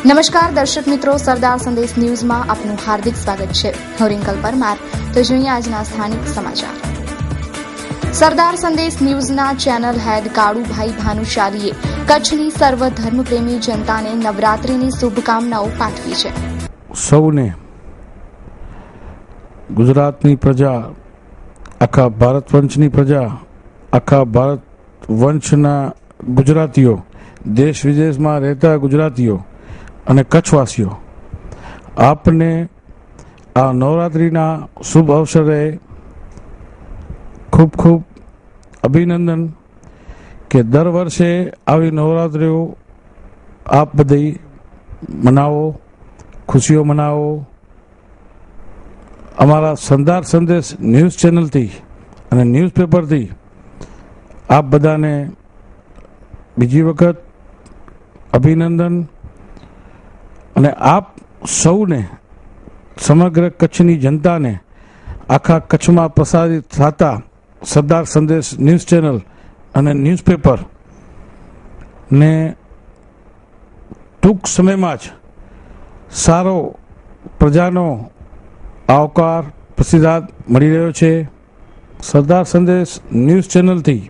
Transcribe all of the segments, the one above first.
નમસ્કાર દર્શક મિત્રો, સરદાર સંદેશ ન્યૂઝમાં આપનું હાર્દિક સ્વાગત છે. હું રિંકલ પરમાર. તો જોઈએ આજના સ્થાનિક સમાચાર. સરદાર સંદેશ ન્યૂઝના ચેનલ હેડ કાળુભાઈ ભાનુશાલીએ કચ્છની સર્વધર્મપ્રેમી જનતાને નવરાત્રીની શુભકામનાઓ પાઠવી છે. સૌને, ગુજરાતની પ્રજા, આખા ભારત વંશની પ્રજા, આખા ભારત વંશના ગુજરાતીઓ, દેશ વિદેશમાં રહેતા ગુજરાતીઓ અને કચ્છવાસીઓ, આપને આ નવરાત્રિના શુભ અવસરે ખૂબ ખૂબ અભિનંદન કે દર વર્ષે આવી નવરાત્રિઓ આપ બધી મનાવો, ખુશીઓ મનાવો. અમારા સરદાર સંદેશ ન્યૂઝ ચેનલથી અને ન્યૂઝપેપરથી આપ બધાને બીજી વખત અભિનંદન. અને આપ સૌને, સમગ્ર કચ્છની જનતાને આખા કચ્છમાં પ્રસારિત થતા સરદાર સંદેશ ન્યૂઝ ચેનલ અને ન્યૂઝપેપર ને ટૂંક સમયમાં જ સારો પ્રજાનો આવકાર, પ્રતિસાદ મળી રહ્યો છે. સરદાર સંદેશ ન્યૂઝ ચેનલથી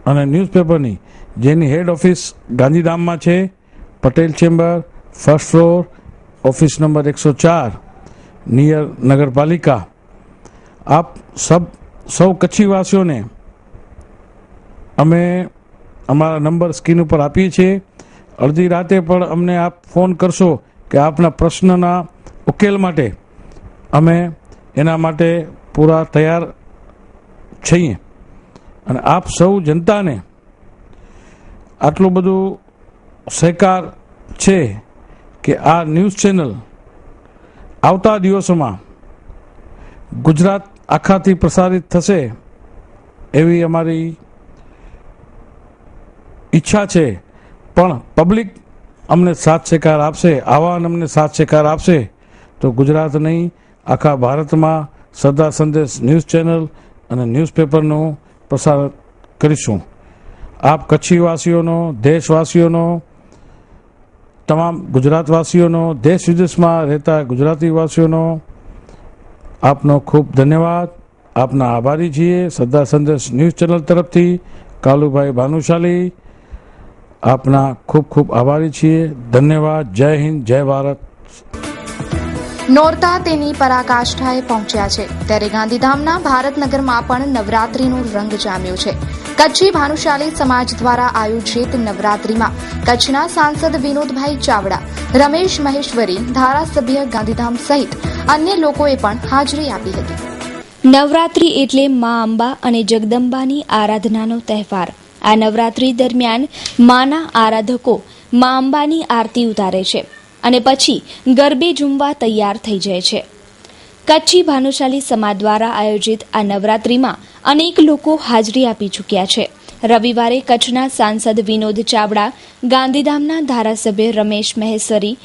અને ન્યૂઝપેપરની જેની હેડ ઓફિસ ગાંધીધામમાં છે, Patel chamber, first floor, office number 104, near નગરપાલિકા. આપ સૌ કચ્છીવાસીઓને અમે અમારા નંબર સ્ક્રીન ઉપર આપીએ છીએ. અડધી રાતે પણ અમને આપ ફોન કરશો કે આપના પ્રશ્નના ઉકેલ માટે અમે એના માટે પૂરા તૈયાર છીએ. અને આપ સૌ જનતાને આટલું બધું સહકાર છે કે આ ન્યૂઝ ચેનલ આવતા દિવસોમાં ગુજરાત આખાથી પ્રસારિત થશે એવી અમારી ઈચ્છા છે. પણ પબ્લિક અમને સાથ સહકાર આપશે, આવાન અમને સાથ સહકાર આપશે તો ગુજરાત નહીં, આખા ભારતમાં સરદાર સંદેશ ન્યૂઝ ચેનલ અને ન્યૂઝપેપરનું પ્રસાર કરીશું. આપ કચ્છીવાસીઓનો, દેશવાસીઓનો, તમામ ગુજરાતવાસીઓનો, દેશ વિદેશમાં રહેતા ગુજરાતીવાસીઓનો આપનો ખૂબ ધન્યવાદ. આપના આભારી છીએ. સરદાર સંદેશ ન્યૂઝ ચેનલ તરફથી કાલુભાઈ ભાનુશાલી આપના ખૂબ ખૂબ આભારી છીએ. ધન્યવાદ. જય હિન્દ, જય ભારત. નોરતા તેની પરાકાષ્ઠાએ પહોંચ્યા છે ત્યારે ગાંધીધામના ભારતનગરમાં પણ નવરાત્રીનો રંગ જામ્યો છે. કચ્છી ભાનુશાલી સમાજ દ્વારા આયોજિત નવરાત્રીમાં કચ્છના સાંસદ વિનોદભાઈ ચાવડા, રમેશ મહેશ્વરી, ધારાસભ્ય ગાંધીધામ સહિત અન્ય લોકોએ પણ હાજરી આપી હતી. નવરાત્રી એટલે મા અંબા અને જગદંબાની આરાધનાનો તહેવાર. આ નવરાત્રી દરમિયાન માના આરાધકો મા અંબાની આરતી ઉતારે છે અને પછી ગરબે ઝૂમવા તૈયાર થઈ જાય છે. કચ્છી ભાનુશાલી સમાજ દ્વારા આયોજિત આ નવરાત્રીમાં અનેક લોકો હાજરી આપી ચૂક્યા છે. રવિવારે કચ્છના સાંસદ વિનોદ ચાવડા, ગાંધીધામના ધારાસભ્ય રમેશ મહેશ્વરી,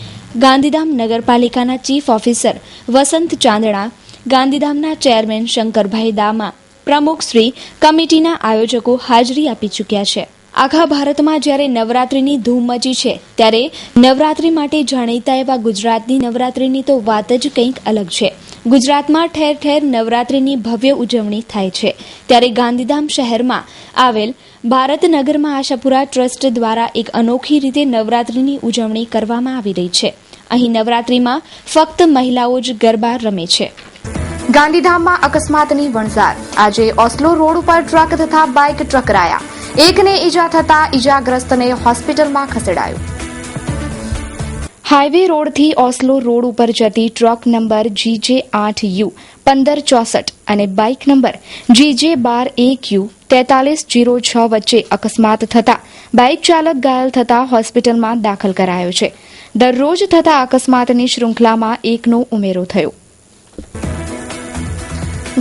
ગાંધીધામ નગરપાલિકાના ચીફ ઓફિસર વસંત ચાંદણા, ગાંધીધામના ચેરમેન શંકરભાઈ દામા પ્રમુખ શ્રી કમિટીના આયોજકો હાજરી આપી ચૂક્યા છે. આખા ભારતમાં જ્યારે નવરાત્રીની ધૂમ મચી છે ત્યારે નવરાત્રી માટે જાણીતા એવા ગુજરાતની નવરાત્રીની તો વાત જ કંઈક અલગ છે. ગુજરાતમાં ઠેર ઠેર નવરાત્રીની ભવ્ય ઉજવણી થાય છે ત્યારે ગાંધીધામ શહેરમાં આવેલ ભારતનગરમાં આશાપુરા ટ્રસ્ટ દ્વારા એક અનોખી રીતે નવરાત્રીની ઉજવણી કરવામાં આવી રહી છે. અહીં નવરાત્રીમાં ફક્ત મહિલાઓ જ ગરબા રમે છે. ગાંધીધામમાં અકસ્માતની વણઝાર. આજે ઓસ્લો રોડ ઉપર ટ્રક તથા બાઇક ટકરાયા. એકને ઈજા થતા ઈજાગ્રસ્તને હોસ્પિટલમાં ખસેડાયો. હાઈવે રોડથી ઓસ્લો રોડ ઉપર જતી ટ્રક નંબર GJ8U 1564 અને બાઇક નંબર GJ12AQ 4306 વચ્ચે અકસ્માત થતા બાઇક ચાલક ઘાયલ થતા હોસ્પિટલમાં દાખલ કરાયો છે. દરરોજ થતા અકસ્માતની શૃંખલામાં એકનો ઉમેરો થયો.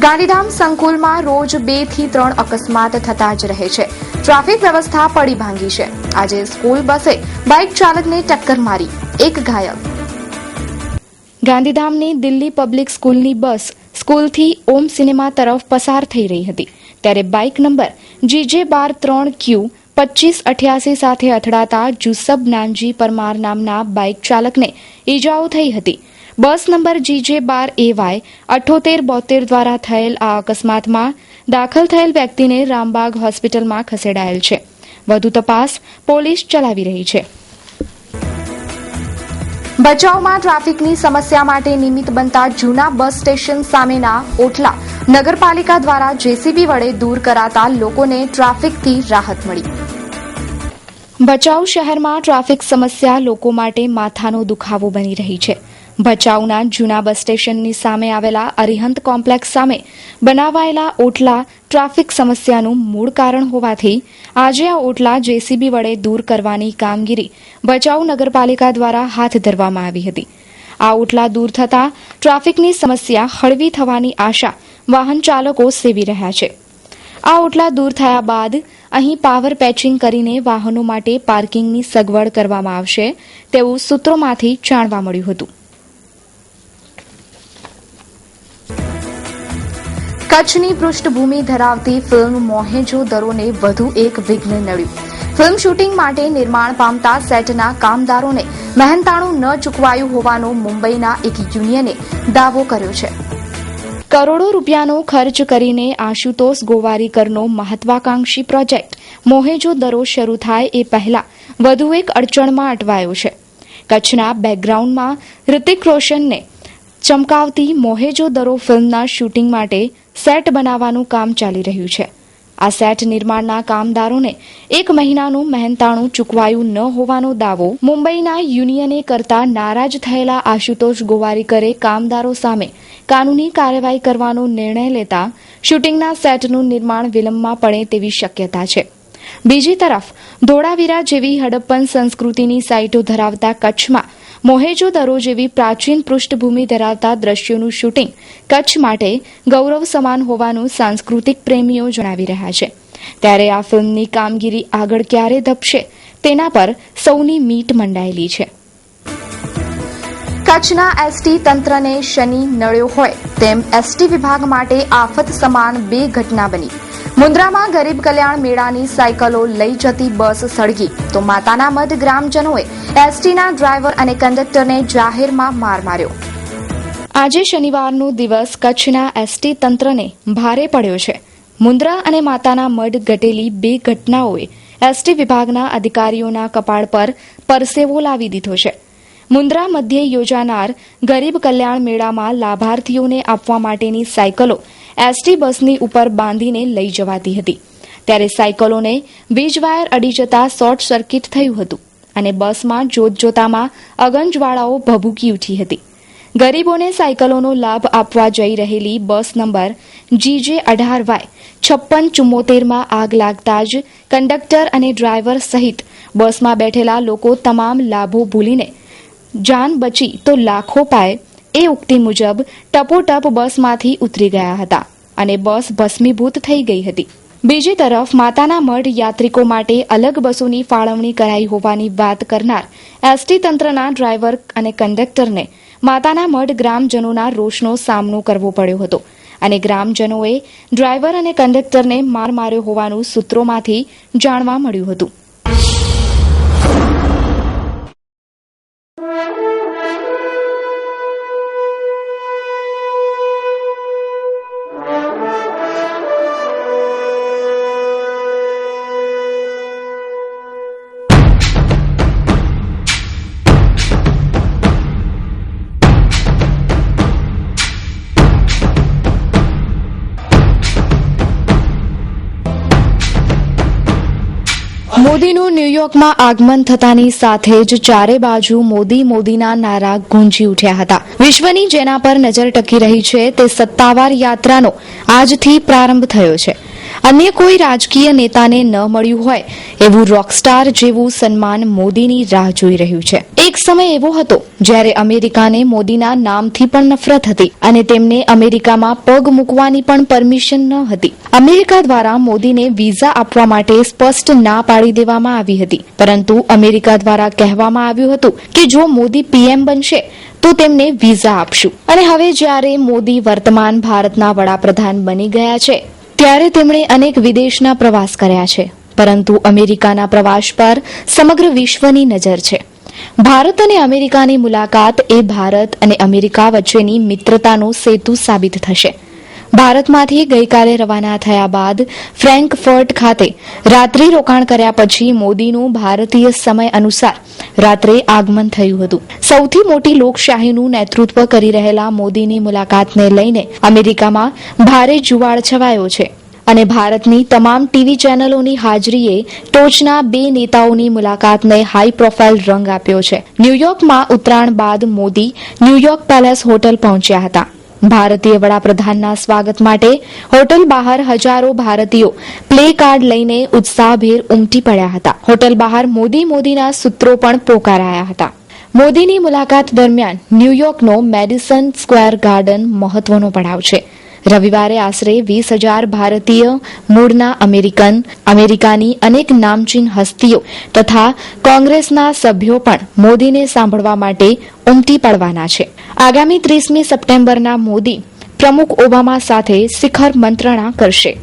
ગાંધીધામ સંકુલમાં રોજ 2 થી 3 અકસ્માત થતા જ રહે છે. ટ્રાફિક વ્યવસ્થા પડી ભાંગી છે. આજે સ્કૂલ બસે બાઇક ચાલકને ટક્કર મારી, એક ઘાયલ. ગાંધીધામની દિલ્હી પબ્લિક સ્કૂલની બસ સ્કૂલથી ઓમ સિનેમા તરફ પસાર થઈ રહી હતી ત્યારે બાઇક નંબર GJ123Q 2588 સાથે અથડાતા જુસબ નાનજી પરમાર નામના બાઇક ચાલકને ઈજાઓ થઈ હતી. બસ નંબર GJ12AY 7872 દ્વારા થયેલ આ અકસ્માતમાં દાખલ થયેલ વ્યક્તિને રામબાગ હોસ્પિટલમાં ખસેડાયેલ છે. વધુ તપાસ પોલીસ ચલાવી રહી છે. ભચાઉમાં ટ્રાફિકની સમસ્યા માટે નિમિત્ત બનતા જૂના બસ સ્ટેશન સામેના ઓટલા નગરપાલિકા દ્વારા JCB વડે દૂર કરાતા લોકોને ટ્રાફિકથી રાહત મળી. ભચાઉ શહેરમાં ટ્રાફિક સમસ્યા લોકો માટે માથાનો દુખાવો બની રહી છે. ભચાઉના જૂના બસ સ્ટેશનની સામે આવેલા અરિહંત કોમ્પ્લેક્સ સામે બનાવાયેલા ઓટલા ટ્રાફિક સમસ્યાનું મૂળ કારણ હોવાથી આજે આ ઓટલા JCB વડે દૂર કરવાની કામગીરી ભચાઉ નગરપાલિકા દ્વારા હાથ ધરવામાં આવી હતી. આ ઓટલા દૂર થતાં ટ્રાફિકની સમસ્યા હળવી થવાની આશા વાહન ચાલકો સેવી રહ્યા છે. આ ઓટલા દૂર થયા બાદ અહીં પાવર પેચિંગ કરીને વાહનો માટે પાર્કિંગની સગવડ કરવામાં આવશે તેવું સૂત્રોમાંથી જાણવા મળ્યું હતું. કચ્છની પૃષ્ઠભૂમિ ધરાવતી ફિલ્મ મોહેજો દરોને વધુ એક વિઘ્ન નડ્યું. ફિલ્મ શૂટિંગ માટે નિર્માણ પામતા સેટના કામદારોને મહેનતાણું ન ચૂકવાયું હોવાનો મુંબઈના એક યુનિયને દાવો કર્યો છે. કરોડો રૂપિયાનો ખર્ચ કરીને આશુતોષ ગોવારીકરનો મહત્વાકાંક્ષી પ્રોજેક્ટ મોહેજો દરો શરૂ થાય એ પહેલા વધુ એક અડચણમાં અટવાયો છે. કચ્છના બેકગ્રાઉન્ડમાં ઋતિક રોશનને ચમકાવતી મોહેજો દરો ફિલ્મના શૂટિંગ માટે સેટ બનાવવાનું કામ ચાલી રહ્યું છે. આ સેટ નિર્માણના કામદારોને 1 મહિનાનું મહેનતાણું ચૂકવાયું ન હોવાનો દાવો મુંબઈના યુનિયને કરતા નારાજ થયેલા આશુતોષ ગોવારીકરે કામદારો સામે કાનૂની કાર્યવાહી કરવાનો નિર્ણય લેતા શૂટિંગના સેટનું નિર્માણ વિલંબમાં પડે તેવી શક્યતા છે. બીજી તરફ ધોળાવીરા જેવી હડપ્પન સંસ્કૃતિની સાઇટો ધરાવતા કચ્છમાં મોહેજો દરો જેવી પ્રાચીન પૃષ્ઠભૂમિ ધરાવતા દ્રશ્યોનું શૂટિંગ કચ્છ માટે ગૌરવ સમાન હોવાનું સાંસ્કૃતિક પ્રેમીઓ જણાવી રહ્યા છે. ત્યારે આ ફિલ્મની કામગીરી આગળ ક્યારે ધપશે તેના પર સૌની મીટ મંડાયેલી છે. કચ્છના ST તંત્રને શનિ નડ્યો હોય તેમ ST વિભાગ માટે આફત સમાન 2 ઘટના બની. મુન્દ્રામાં ગરીબ કલ્યાણ મેળાની સાયકલો લઈ જતી બસ સળગી તો માતાના મઢ ગ્રામજનોએ STના ડ્રાઈવર અને કંડક્ટરને જાહેરમાં માર માર્યો. આજે શનિવારનો દિવસ કચ્છના ST તંત્રને ભારે પડ્યો છે. મુન્દ્રા અને માતાના મઢ ઘટેલી 2 ઘટનાઓએ ST વિભાગના અધિકારીઓના કપાળ પર પરસેવો લાવી દીધો છે. મુન્દ્રા મધ્યે યોજાનાર ગરીબ કલ્યાણ મેળામાં લાભાર્થીઓને આપવા માટેની સાયકલો ST બસની ઉપર બાંધીને લઈ જવાતી હતી. ત્યારે સાયકલોને વીજ વાયર અડી જતા શોર્ટ સર્કિટ થયું હતું અને બસમાં જોતજોતામાં અગનજ્વાળાઓ ભભૂકી ઉઠી હતી. ગરીબોને સાયકલોનો લાભ આપવા જઈ રહેલી બસ નંબર GJ18Y 5674માં આગ લાગતા જ કંડક્ટર અને ડ્રાઈવર સહિત બસમાં બેઠેલા લોકો તમામ લાભો ભૂલીને જાન બચી તો લાખો પાય એ ઉક્તિ મુજબ ટપોટપ બસમાંથી ઉતરી ગયા હતા અને બસ ભસ્મીભૂત થઈ ગઈ હતી. બીજી તરફ માતાના મઢ યાત્રિકો માટે અલગ બસોની ફાળવણી કરાઈ હોવાની વાત કરનાર ST તંત્રના ડ્રાઈવર અને કંડક્ટરને માતાના મઢ ગ્રામજનોના રોષનો સામનો કરવો પડ્યો હતો અને ગ્રામજનોએ ડ્રાઈવર અને કંડક્ટરને માર માર્યો હોવાનું સૂત્રોમાંથી જાણવા મળ્યું હતું. મોદીનું ન્યૂયોર્કમાં આગમન થતાની સાથે જ ચારે બાજુ મોદીના નારા ગુંજી ઉઠ્યા હતા. વિશ્વની જેના પર નજર ટકી રહી છે તે સત્તાવાર યાત્રાનો આજથી પ્રારંભ થયો છે. અન્ય કોઈ રાજકીય નેતાને ન મળ્યું હોય એવું રોકસ્ટાર જેવું સન્માન મોદીની રાહ જોઈ રહ્યું છે. એક સમય એવો હતો જ્યારે અમેરિકાને મોદીના નામથી પણ નફરત હતી અને તેમને અમેરિકામાં પગ મૂકવાની પણ પરમિશન ન હતી. અમેરિકા દ્વારા મોદીને વિઝા આપવા માટે સ્પષ્ટ ના પાડી દેવામાં આવી હતી, પરંતુ અમેરિકા દ્વારા કહેવામાં આવ્યું હતું કે જો મોદી PM બનશે તો તેમને વિઝા આપશું. અને હવે જ્યારે મોદી વર્તમાન ભારતના વડાપ્રધાન બની ગયા છે ત્યારે તેમણે અનેક વિદેશના પ્રવાસ કર્યા છે. પરંતુ અમેરિકાના પ્રવાસ પર સમગ્ર વિશ્વની નજર છે. ભારત અને અમેરિકાની મુલાકાત એ ભારત અને અમેરિકા વચ્ચેની મિત્રતાનો સેતુ સાબિત થશે. ભારતમાંથી ગઈકાલે રવાના થયા બાદ ફ્રેન્કફર્ટ ખાતે રાત્રિ રોકાણ કર્યા પછી મોદીનું ભારતીય સમય અનુસાર રાત્રે આગમન થયું હતું. સૌથી મોટી લોકશાહીનું નેતૃત્વ કરી રહેલા મોદીની મુલાકાતને લઈને અમેરિકામાં ભારે જુવાળ છવાયો છે અને ભારતની તમામ ટીવી ચેનલોની હાજરીએ ટોચના બે નેતાઓની મુલાકાતને હાઈ પ્રોફાઇલ રંગ આપ્યો છે. ન્યૂયોર્કમાં ઉતરાણ બાદ મોદી ન્યૂયોર્ક પેલેસ હોટલ પહોંચ્યા હતા. ભારતીય વડાપ્રધાનના સ્વાગત માટે હોટલ બહાર હજારો ભારતીયો પ્લે કાર્ડ લઈને ઉત્સાહભેર ઉમટી પડ્યા હતા. હોટલ બહાર મોદીના સૂત્રો પણ પોકારાયા હતા. મોદીની મુલાકાત દરમિયાન ન્યૂયોર્કનો મેડિસન સ્ક્વેર ગાર્ડન મહત્વનો પડાવ છે. રવિવારે આશરે 20,000 ભારતીય મૂળના અમેરિકાની અનેક નામચીન હસ્તીઓ તથા કોંગ્રેસના સભ્યો પણ મોદીને સાંભળવા માટે ઉમટી પડવાના છે. આગામી 30મી સપ્ટેમ્બરના મોદી પ્રમુખ ઓબામા સાથે શિખર મંત્રણા કરશે.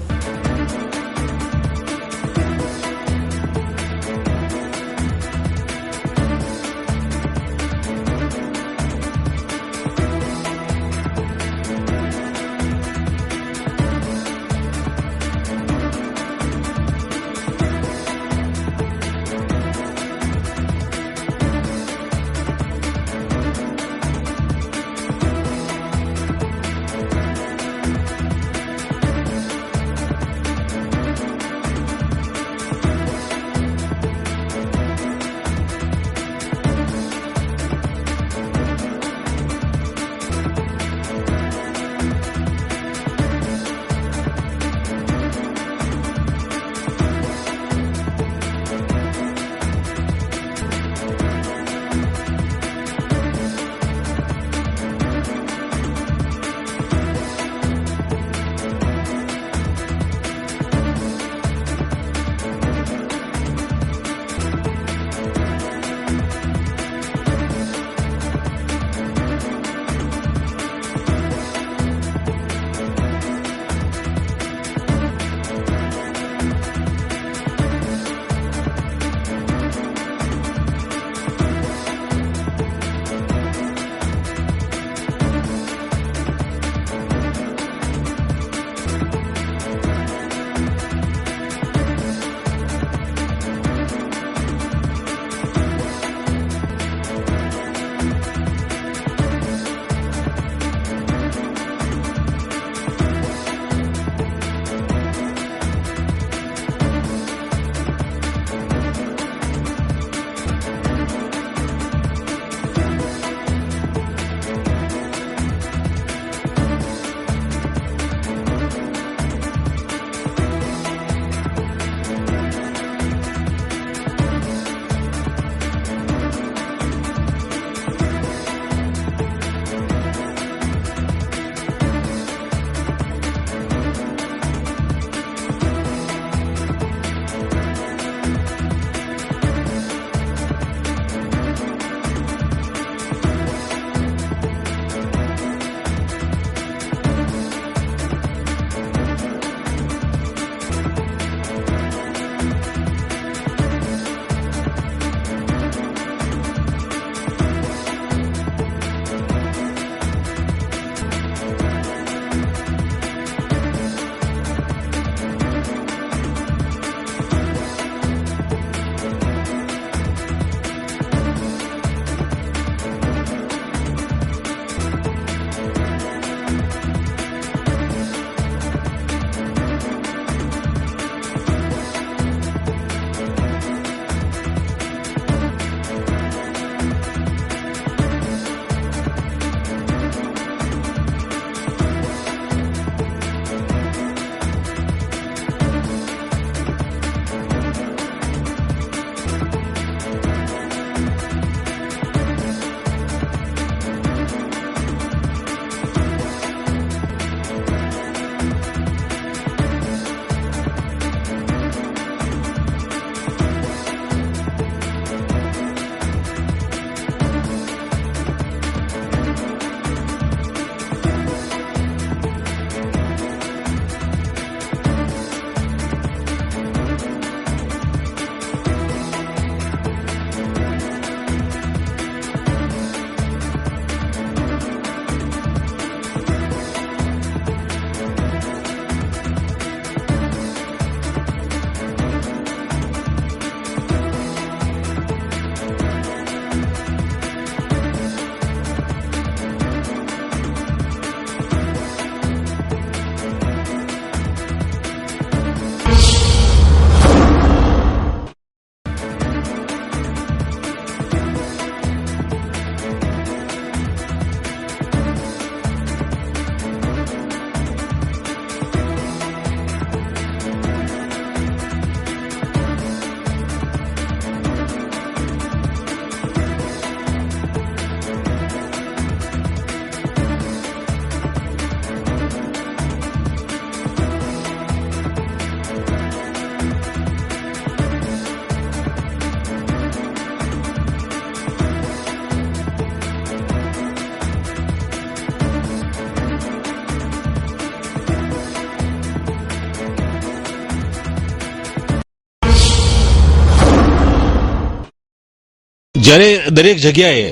જ્યારે દરેક જગ્યાએ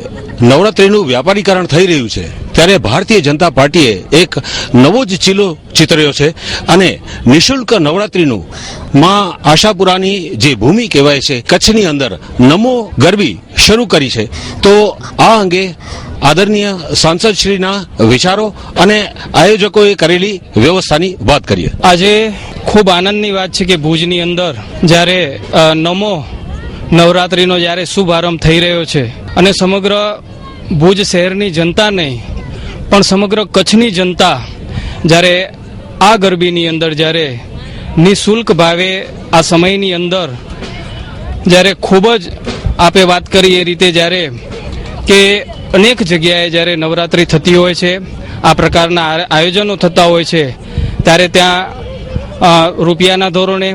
નવરાત્રીનું વ્યાપારીકરણ થઈ રહ્યું છે ત્યારે ભારતીય જનતા પાર્ટીએ એક નવો જ ચીલો ચિતર્યો છે અને નિઃશુલ્ક નવરાત્રીનું માં આશાપુરાની જે ભૂમિ કહેવાય છે કચ્છની અંદર નમો ગરબી શરૂ કરી છે. તો આ અંગે આદરણીય સાંસદશ્રીના વિચારો અને આયોજકોએ કરેલી વ્યવસ્થાની વાત કરીએ. આજે ખૂબ આનંદની વાત છે કે ભુજની અંદર જ્યારે નમો નવરાત્રિનો જ્યારે શુભારંભ થઈ રહ્યો છે અને સમગ્ર ભુજ શહેરની જનતા નહીં પણ સમગ્ર કચ્છની જનતા જ્યારે આ ગરબીની અંદર જ્યારે નિઃશુલ્ક ભાવે આ સમયની અંદર જ્યારે ખૂબ જ આપે વાત કરી એ રીતે જ્યારે કે અનેક જગ્યાએ જ્યારે નવરાત્રિ થતી હોય છે, આ પ્રકારના આયોજનો થતા હોય છે, ત્યારે ત્યાં રૂપિયાના ધોરણે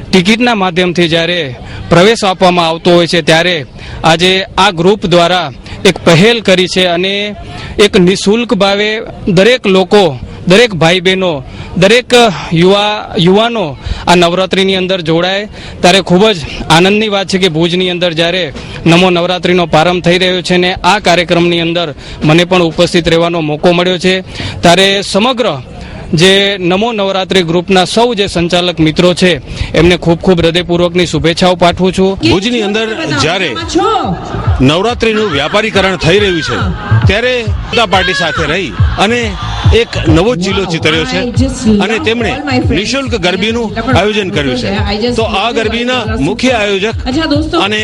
ટિકિટના માધ્યમથી જ્યારે પ્રવેશ આપવામાં આવતો હોય છે ત્યારે આજે આ ગ્રુપ દ્વારા એક પહેલ કરી છે અને એક નિઃશુલ્ક ભાવે દરેક લોકો, દરેક ભાઈ બહેનો, દરેક યુવાનો આ નવરાત્રિની અંદર જોડાય ત્યારે ખૂબ જ આનંદની વાત છે કે ભુજની અંદર જ્યારે નમો નવરાત્રિનો પ્રારંભ થઈ રહ્યો છે ને આ કાર્યક્રમની અંદર મને પણ ઉપસ્થિત રહેવાનો મોકો મળ્યો છે. ત્યારે સમગ્ર જે નમો નવરાત્રી ગ્રુપના સૌ જે સંચાલક મિત્રો છે એમને ખૂબ ખૂબ હૃદયપૂર્વકની શુભેચ્છાઓ પાઠવું છું. ભુજની અંદર જ્યારે નવરાત્રીનું વ્યાપારીકરણ થઈ રહ્યું છે ત્યારે જનતા પાર્ટી સાથે રહી અને એક નવો ચીલો ચિતર્યો છે અને તેમણે નિઃશુલ્ક ગરબીનું આયોજન કર્યું છે. તો આ ગરબીના મુખ્ય આયોજક અને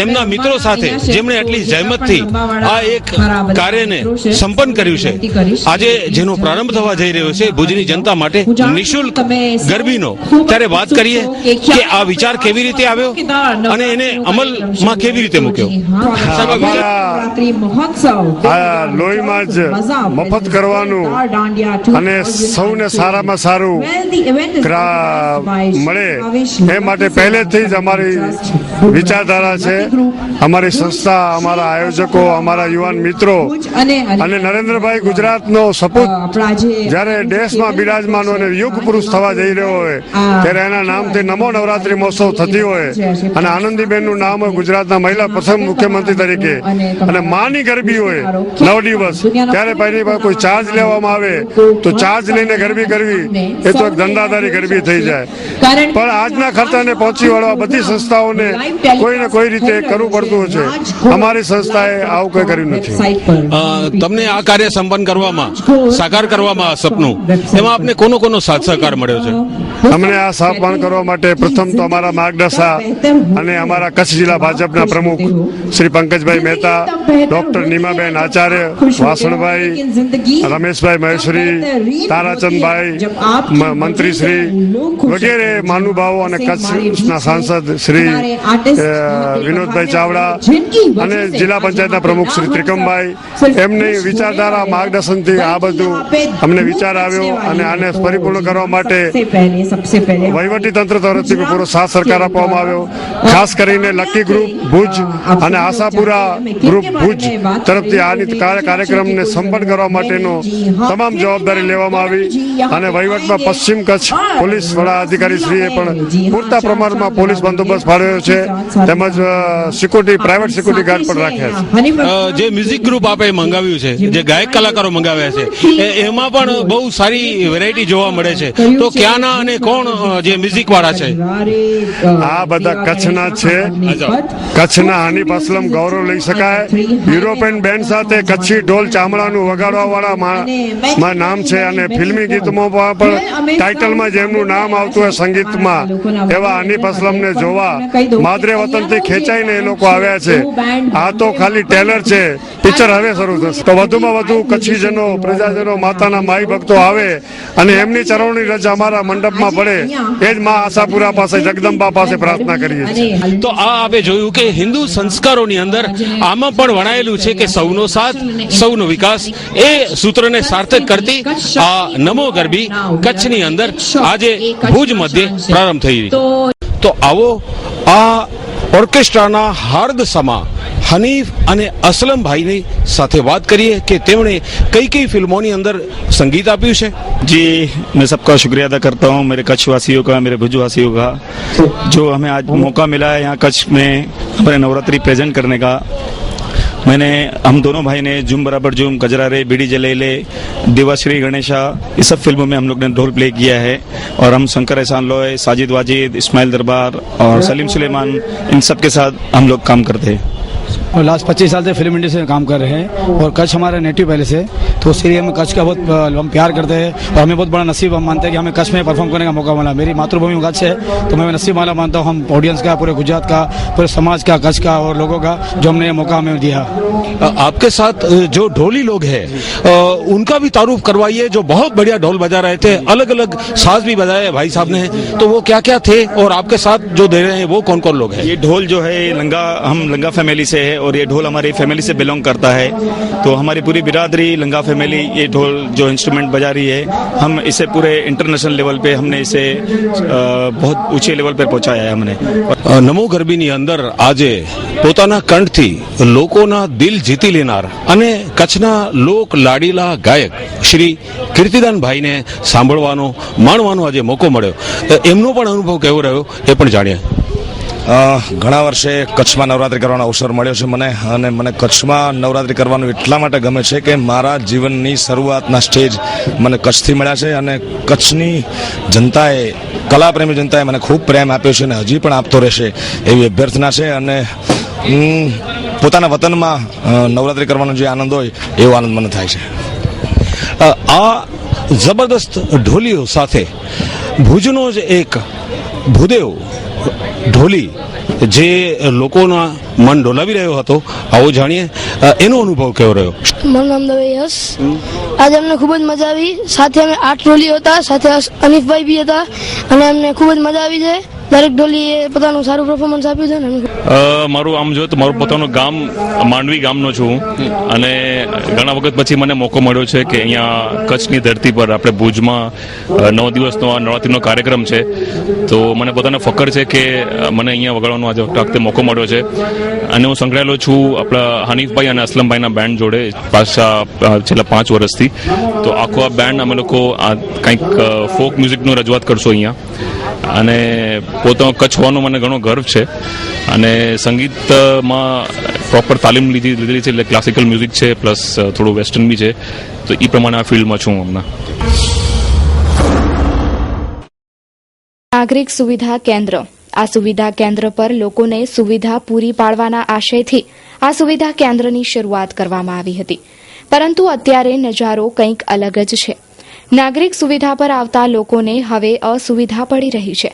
એમના મિત્રો સાથે જેમણે આટલી જહેમતથી આ એક કાર્યને સંપન્ન કર્યું છે, આજે જેનો પ્રારંભ થવા જઈ રહ્યો છે ભુજની જનતા માટે નિઃશુલ્ક ગરબીનો, ત્યારે વાત કરીએ કે આ વિચાર કેવી રીતે આવ્યો અને એને અમલમાં કેવી રીતે મૂક્યો. લોહીમાં જ મફત કરવાનું અને સૌને સારામાં સારું મળે એ માટે પહેલેથી જ અમારી વિચારધારા છે. અમારી સંસ્થા, અમારા આયોજકો, અમારા યુવાન મિત્રો અને નરેન્દ્રભાઈ ગુજરાતનો સપૂત જ્યારે દેશમાં બિરાજમાન અને યુગ પુરુષ થવા જઈ રહ્યો હોય ત્યારે એના નામથી નમો નવરાત્રી મહોત્સવ થતી હોય અને આનંદીબેનનું નામ હોય ગુજરાતના મહિલા પ્રથમ મુખ્યમંત્રી તરીકે અને માની ગરબી હોય 9 દિવસ, ત્યારે પહેલી વાર કોઈ ચાર્જ લેવામાં આવે તો ચાર્જ લઈને ગરબી કરવી એ તો એક ધંધાદારી ગરબી થઈ જાય. પણ આજના ખર્ચાને પહોંચી વળવા બધી સંસ્થાઓને કોઈને કોઈ રીતે કરવું પડતું છે. અમારી સંસ્થાએ આવું કંઈ કર્યું નથી. તમને આ કાર્ય સંપન્ન કરવામાં, સાકાર કરવામાં આ સપનું, એમાં આપને કોનો કોનો સાથ સહકાર મળ્યો છે? અમને આ સહપાન કરવા માટે પ્રથમ તો અમારા માર્ગદર્શક અને અમારા કચ્છ જિલ્લા ભાજપના પ્રમુખ શ્રી પંકજભાઈ મહેતા, ડોક્ટર નીમાબેન આચાર્ય, વાસણભાઈ, રમેશભાઈ મહેશ્વરી, તારાચંદભાઈ, મંત્રીશ્રી વગેરે મહાનુભાવો અને કચ્છના સાંસદ શ્રી વિનોદભાઈ ચાવડા અને જિલ્લા પંચાયતના પ્રમુખ શ્રી ત્રિકમભાઈ, એમની વિચારધારા માર્ગદર્શનથી આ બધું અમને વિચાર આવ્યો અને આને પરિપૂર્ણ કરવા માટે વહીવટી તંત્ર તરફથી પૂરો સાથ સરકાર આપવામાં આવ્યો. ખાસ કરીને લકી ગ્રુપ ભુજ અને આશાપુરા ગ્રુપ ભુજ તરફથી આની કાર્યક્રમને સંપન્ન કરવા માટેનો તમામ જવાબદારી લેવામાં આવી અને વહીવટમાં પશ્ચિમ કચ્છ પોલીસ વડા અધિકારી શ્રીએ પણ પૂરતા પ્રમાણમાં પોલીસ બંદોબસ્ત ફાળવ્યો છે, તેમજ સિક્યુરિટી, પ્રાઇવેટ સિક્યુરિટી ગાર્ડ પણ રાખ્યા છે. જે મ્યુઝિક ગ્રુપ આપે મંગાવ્યું છે, જે ગાયક કલાકારો મંગાવ્યા છે, એમાં પણ બહુ સારી વેરાયટી જોવા મળે છે. તો ક્યાંના અને કોણ જે મ્યુઝિક વાળા છે? આ બધા કચ્છના છે. કચ્છના હનીફ અસલમ ગૌરવ લઈ શકાય. યુરોપિયન બેન્ડ સાથે કચ્છી ઢોલ ચામડાનું વગાડવા વાળા નામ છે અને ફિલ્મી ગીતમાં પણ ટાઇટલમાં જેમનું નામ આવતું હોય સંગીતમાં, એવા હનીફ અસલમને જોવા માદરે વતનથી ખેંચાઈને એ લોકો આવ્યા છે. આ તો ખાલી ટેલર છે, પિક્ચર હવે શરૂ થશે. તો વધુમાં વધુ કચ્છીજનો, પ્રજાજનો, માતાના માઈ ભક્તો આવે અને એમની ચરણની રજ અમારા મંડપમાં પડે એ જ મા આશાપુરા પાસે, જગદંબા પાસે પ્રાર્થના કરીએ છીએ. તો આ આપે જોયું કે હિન્દુ સંસ્કારોની અંદર આમાં પણ વણાયેલું છે કે સૌનો સાથ, સૌનો વિકાસ, એ સૂત્રને સાર્થક કરતી આ નમો ગરબી કચ્છની અંદર આજે ભુજ મધ્યે પ્રારંભ થઈ રહી. તો આવો આ ઓર્કેસ્ટ્રાના હાર્દ સમા હનીફ અને અસલમભાઈની સાથે વાત કરીએ કે તેમણે કઈ કઈ ફિલ્મોની અંદર સંગીત આપ્યું છે। जी मैं सबका शुक्रिया अदा करता हूँ, मेरे कच्छ वासियों का, मेरे भुज वासियों का, जो हमें आज मौका मिला है यहाँ कच्छ में हमारे नवरात्रि प्रेजेंट करने का। हम दोनों भाई ने झूम बराबर झूम, कजरा रे, बीड़ी जले ले, देवाश्री गणेशा, ये सब फिल्मों में हम लोग ने ढोल प्ले किया है। और हम शंकर एहसान लोय, साजिद वाजिद, इस्माइल दरबार और सलीम सुलेमान, इन सब के साथ हम लोग काम करते हैं। और लास्ट 25 साल से फिल्म इंडस्ट्री में काम कर रहे हैं और कच्छ हमारा नेटिव पहले से, तो इसलिए हमें कच्छ का बहुत हम प्यार करते हैं और हमें बहुत बड़ा नसीब हम मानते हैं कि हमें कच्छ में परफॉर्म करने का मौका मिला। मेरी मातृभूमि कच्छ है, तो मैं नसीब वाला मानता हूँ, हम ऑडियंस का, पूरे गुजरात का, पूरे समाज का, कच्छ का और लोगों का, जो हमने ये मौका हमें दिया। आपके साथ जो ढोली लोग हैं उनका भी तारुफ करवाइए, जो बहुत बढ़िया ढोल बजा रहे थे, अलग अलग साज भी बजाए भाई साहब ने, तो वो क्या क्या थे और आपके साथ जो दे रहे हैं वो कौन कौन लोग हैं? ये ढोल जो है हम लंगा फैमिली से है और ये ढोल हमारी फैमिली से बिलोंग करता है, तो हमारी पूरी बिरादरी लंगा फैमिली ये ढोल जो इंस्ट्रूमेंट बजा रही है, हम इसे पूरे इंटरनेशनल लेवल पे हमने इसे बहुत ऊंचे लेवल पे पहुंचाया है हमने। નમો ગરબીની અંદર આજે પોતાના કંઠથી લોકોના દિલ જીતી લેનાર અને કચ્છના લોક લાડીલા ગાયક શ્રી કીર્તિદાનભાઈને સાંભળવાનો માણવાનો આજે મોકો મળ્યો। એમનો પણ અનુભવ કેવો રહ્યો એ પણ જાણીએ। ઘણા વર્ષે કચ્છમાં નવરાત્રિ કરવાનો અવસર મળ્યો છે મને, અને મને કચ્છમાં નવરાત્રિ કરવાનું એટલા માટે ગમે છે કે મારા જીવનની શરૂઆતના સ્ટેજ મને કચ્છથી મળ્યા છે અને કચ્છની જનતાએ, કલાપ્રેમી જનતાએ મને ખૂબ પ્રેમ આપ્યો છે અને હજી પણ આપતો રહેશે એવી અભ્યર્થના છે। અને પોતાના વતનમાં નવરાત્રિ કરવાનો જે આનંદ હોય એવો આનંદ મને થાય છે। આ જબરદસ્ત ઢોલીઓ સાથે ભુજનો જ એક ભૂદેવ ઢોલી જે લોકોના મન ડોલાવી રહ્યો હતો, આવો જાણીએ એનો અનુભવ કેવો રહ્યો। મારું નામ દવે યશ। આજે અમને ખૂબ જ મજા આવી, સાથે અમે 8 ઢોલીઓ હતા, સાથે અનીફભાઈ બી હતા અને અમને ખૂબ જ મજા આવી છે। દરેક ઢોલીએ પોતાનું સારું પરફોર્મન્સ આપ્યું છે ને। મારું આમ જો તો મારું પોતાનું ગામ માંડવી ગામનો છું અને ઘણા વખત પછી મને મોકો મળ્યો છે કે અહીંયા કચ્છની ધરતી પર આપણે ભુજમાં 9 દિવસનો આ નવરાત્રિનો કાર્યક્રમ છે, તો મને પોતાને ફખર છે કે મને અહીંયા વગાડવાનો આજે વખતે મોકો મળ્યો છે। અને હું સંકળાયેલો છું આપણા હનીફભાઈ અને અસલમભાઈના બેન્ડ જોડે પાછા છેલ્લા 5 વર્ષથી। તો આખો આ બેન્ડ અમે લોકો કંઈક ફોક મ્યુઝિકનું રજૂઆત કરશો અહીંયા, અને પોતાનો કચ્છ હોવાનો મને ઘણો ગર્વ છે અને સંગીતમાં પ્રોપર તાલીમ લીધેલી છે, એટલે ક્લાસિકલ મ્યુઝિક છે પ્લસ થોડું વેસ્ટર્ન બી છે, તો એ પ્રમાણે આ ફિલ્ડમાં છું હમણાં। નાગરિક સુવિધા કેન્દ્ર। આ સુવિધા કેન્દ્ર પર લોકોને સુવિધા પૂરી પાડવાના આશયથી આ સુવિધા કેન્દ્રની શરૂઆત કરવામાં આવી હતી, પરંતુ અત્યારે નજારો કંઈક અલગ જ છે। નાગરિક સુવિધા પર આવતા લોકોને હવે અસુવિધા પડી રહી છે।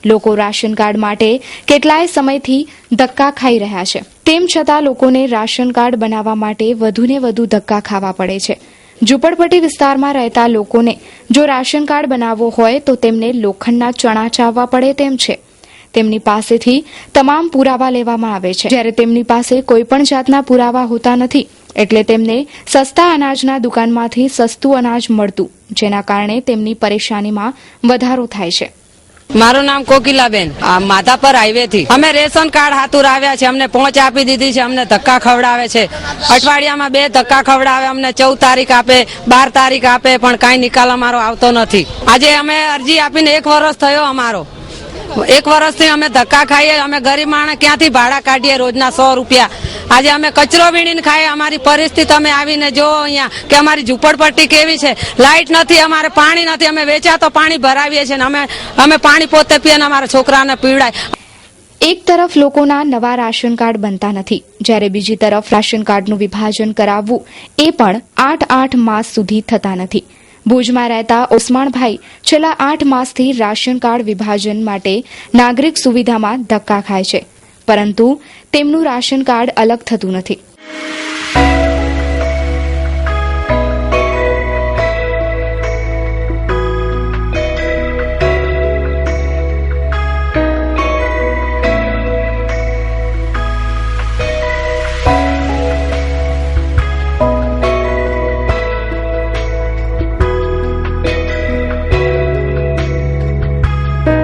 લોકો રાશન કાર્ડ માટે કેટલાય સમયથી ધક્કા ખાઈ રહ્યા છે, તેમ છતાં લોકોને રાશન કાર્ડ બનાવવા માટે વધુને વધુ ધક્કા ખાવા પડે છે। ઝૂંપડપટ્ટી વિસ્તારમાં રહેતા લોકોને જો રાશન કાર્ડ બનાવવો હોય તો તેમને લોખંડના ચણા ચાવવા પડે તેમ છે। તેમની પાસેથી તમામ પુરાવા લેવામાં આવે છે, જ્યારે તેમની પાસે કોઈપણ જાતના પુરાવા હોતા નથી, એટલે તેમને સસ્તા અનાજના દુકાનમાંથી સસ્તું અનાજ મળતું, જેના કારણે તેમની પરેશાનીમાં વધારો થાય છે। મારું નામ કોકિલાબેન, માધાપર હાઈવે થી અમે રેશન કાર્ડ હાતુર આવ્યા છે, અમને પહોંચ આપી દીધી છે, અમને ધક્કા ખવડાવે છે, અઠવાડિયામાં 2 ધક્કા ખવડાવે, અમને 14 તારીખ આપે, 12 તારીખ આપે, પણ કાંઈ નિકાલ અમારો આવતો નથી। આજે અમે અરજી આપીને 1 વર્ષ થયો અમારો, 1 વર્ષથી અમે ધક્કા ખાઈએ, અમે ગરીબ માણસ ક્યાંથી ભાડા કાઢીએ રોજના 100 રૂપિયા। આજે અમે કચરો વીણીને ખાઈએ, અમારી પરિસ્થિતિ અમે આવીને જો અહીંયા કે અમારી ઝૂંપડપટ્ટી કેવી છે, લાઇટ નથી, અમારે પાણી નથી, અમે વેચાતો પાણી ભરાવીએ છીએ ને અમે પાણી પોતે પીએ ને અમારા છોકરાને પીવડાય। એક તરફ લોકોના નવા રાશન કાર્ડ બનતા નથી, જ્યારે બીજી તરફ રાશન કાર્ડનું વિભાજન કરાવવું એ પણ 8 માસ સુધી થતા નથી। ભુજમાં રહેતા ઓસમાણભાઈ છેલ્લા 8 માસથી રાશન કાર્ડ વિભાજન માટે નાગરિક સુવિધામાં ધક્કા ખાય છે, પરંતુ તેમનું રાશન કાર્ડ અલગ થતું નથી।